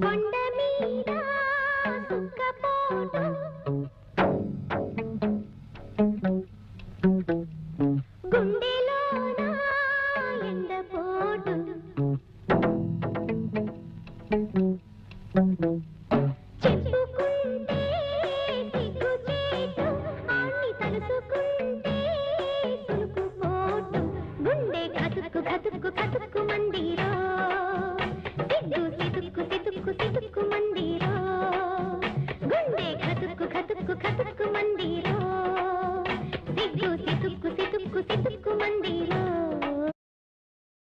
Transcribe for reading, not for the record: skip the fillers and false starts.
కొండ మీద సుఖపోటు గుండెలోన ఎండపోటు చెప్పుకుంటే సిగ్గుచేటు ఆన్ని తలుసుకుంటే సులుకుపోటు గుండె కతుక్కు కతుక్కు కతుక్కు మందిరో సిగ్గు సితుక్కు సితుక్కు సితుక్కు మందిరో గుండె కతుక్కు కతుక్కు కతుక్కు మందిరో